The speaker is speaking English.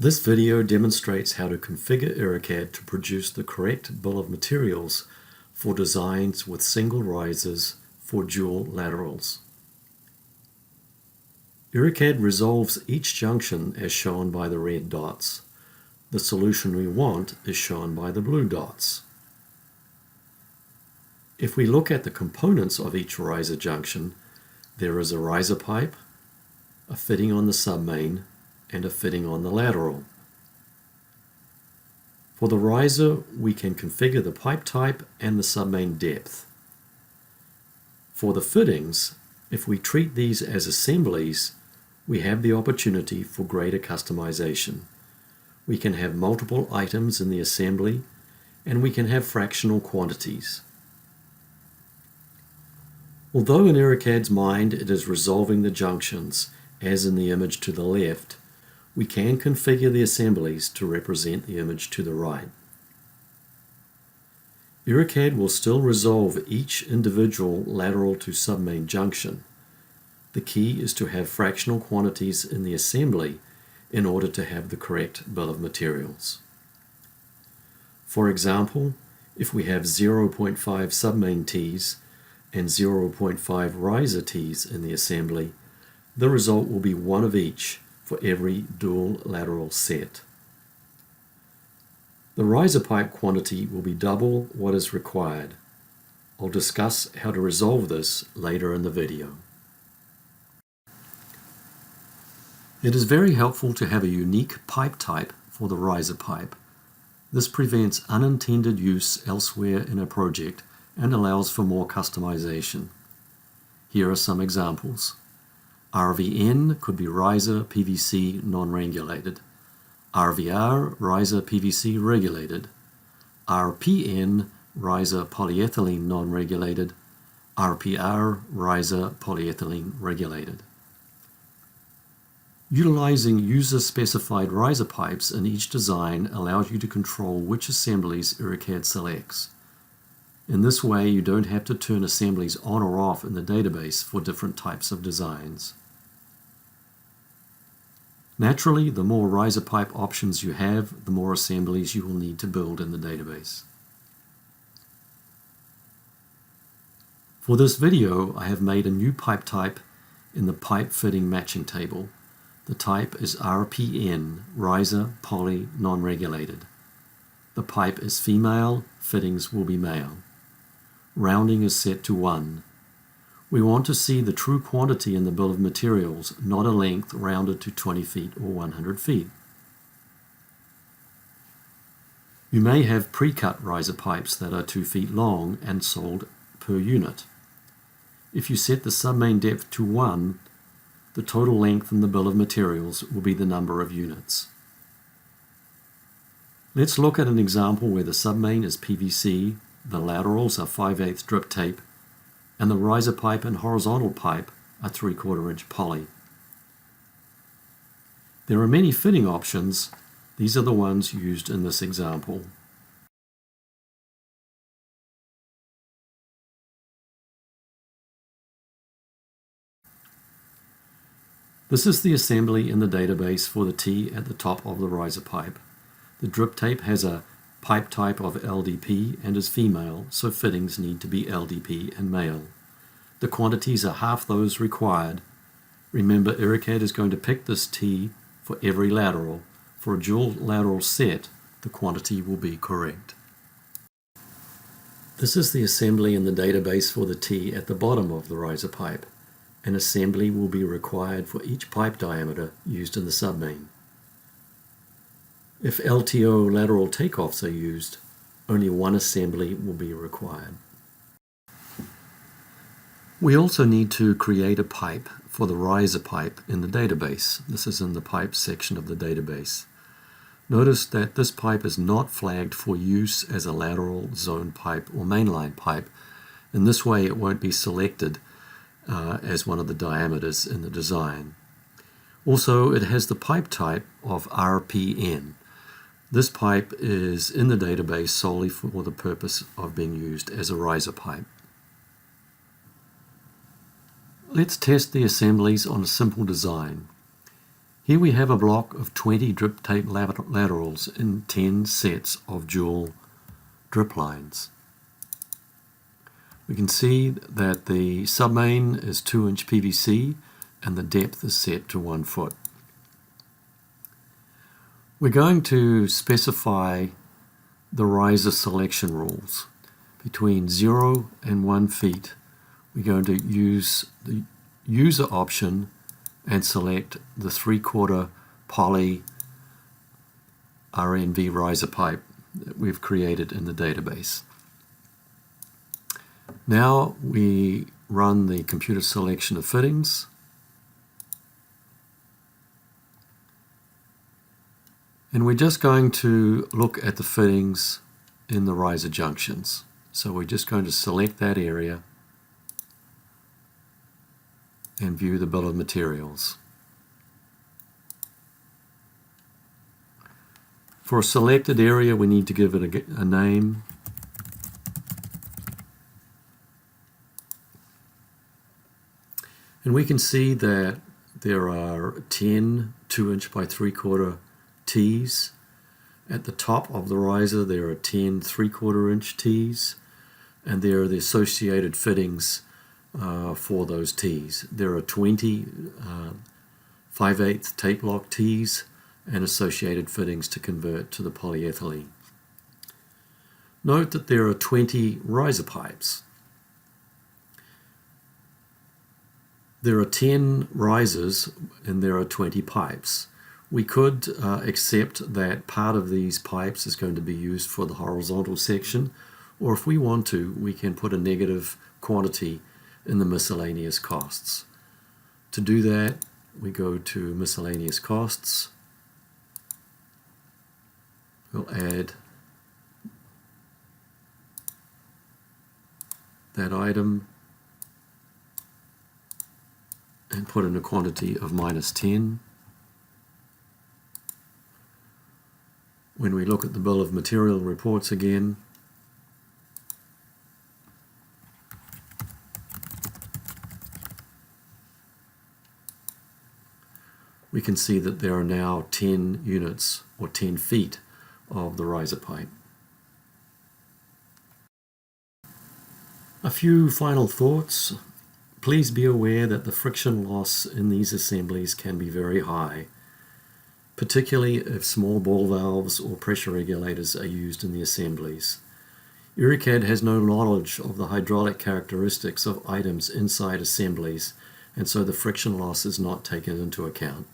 This video demonstrates how to configure IRRICAD to produce the correct bill of materials for designs with single risers for dual laterals. IRRICAD resolves each junction as shown by the red dots. The solution we want is shown by the blue dots. If we look at the components of each riser junction, there is a riser pipe, a fitting on the submain, and a fitting on the lateral. For the riser, we can configure the pipe type and the submain depth. For the fittings, if we treat these as assemblies, we have the opportunity for greater customization. We can have multiple items in the assembly, and we can have fractional quantities. Although in IRRICAD's mind it is resolving the junctions, as in the image to the left, we can configure the assemblies to represent the image to the right. IRRICAD will still resolve each individual lateral to submain junction. The key is to have fractional quantities in the assembly in order to have the correct bill of materials. For example, if we have 0.5 submain tees and 0.5 riser tees in the assembly, the result will be one of each for every dual lateral set. The riser pipe quantity will be double what is required. I'll discuss how to resolve this later in the video. It is very helpful to have a unique pipe type for the riser pipe. This prevents unintended use elsewhere in a project and allows for more customization. Here are some examples. RVN could be riser PVC non-regulated. RVR, riser PVC regulated. RPN, riser polyethylene non-regulated. RPR, riser polyethylene regulated. Utilizing user-specified riser pipes in each design allows you to control which assemblies IRRICAD selects. In this way, you don't have to turn assemblies on or off in the database for different types of designs. Naturally, the more riser pipe options you have, the more assemblies you will need to build in the database. For this video, I have made a new pipe type in the pipe fitting matching table. The type is RPN, riser poly non-regulated. The pipe is female, fittings will be male. Rounding is set to 1. We want to see the true quantity in the bill of materials, not a length rounded to 20 feet or 100 feet. You may have pre-cut riser pipes that are 2 feet long and sold per unit. If you set the submain depth to 1, the total length in the bill of materials will be the number of units. Let's look at an example where the submain is PVC, the laterals are 5/8 drip tape, and the riser pipe and horizontal pipe are 3/4 inch poly. There are many fitting options. These are the ones used in this example. This is the assembly in the database for the T at the top of the riser pipe. The drip tape has a pipe type of LDP and is female, so fittings need to be LDP and male. The quantities are half those required. Remember, IRRICAD is going to pick this T for every lateral. For a dual lateral set, the quantity will be correct. This is the assembly in the database for the T at the bottom of the riser pipe. An assembly will be required for each pipe diameter used in the submain. If LTO lateral takeoffs are used, only one assembly will be required. We also need to create a pipe for the riser pipe in the database. This is in the pipe section of the database. Notice that this pipe is not flagged for use as a lateral zone pipe or mainline pipe. In this way, it won't be selected as one of the diameters in the design. Also, it has the pipe type of RPN. This pipe is in the database solely for the purpose of being used as a riser pipe. Let's test the assemblies on a simple design. Here we have a block of 20 drip tape laterals in 10 sets of dual drip lines. We can see that the submain is 2-inch PVC and the depth is set to 1 foot. We're going to specify the riser selection rules. Between 0 and 1 feet, we're going to use the user option and select the 3/4 poly RNV riser pipe that we've created in the database. Now we run the computer selection of fittings. And we're just going to look at the fittings in the riser junctions. So we're just going to select that area and view the bill of materials. For a selected area, we need to give it a name. And we can see that there are 10 2-inch by 3/4 T's. At the top of the riser, there are 10 3/4-inch T's, and there are the associated fittings for those T's. There are 20 5/8 tape lock T's and associated fittings to convert to the polyethylene. Note that there are 20 riser pipes. There are 10 risers and there are 20 pipes. We could accept that part of these pipes is going to be used for the horizontal section, or if we want to, we can put a negative quantity in the miscellaneous costs. To do that, we go to miscellaneous costs. We'll add that item and put in a quantity of -10. When we look at the bill of material reports again, we can see that there are now 10 units or 10 feet of the riser pipe. A few final thoughts. Please be aware that the friction loss in these assemblies can be very high, particularly if small ball valves or pressure regulators are used in the assemblies. IRRICAD has no knowledge of the hydraulic characteristics of items inside assemblies, and so the friction loss is not taken into account.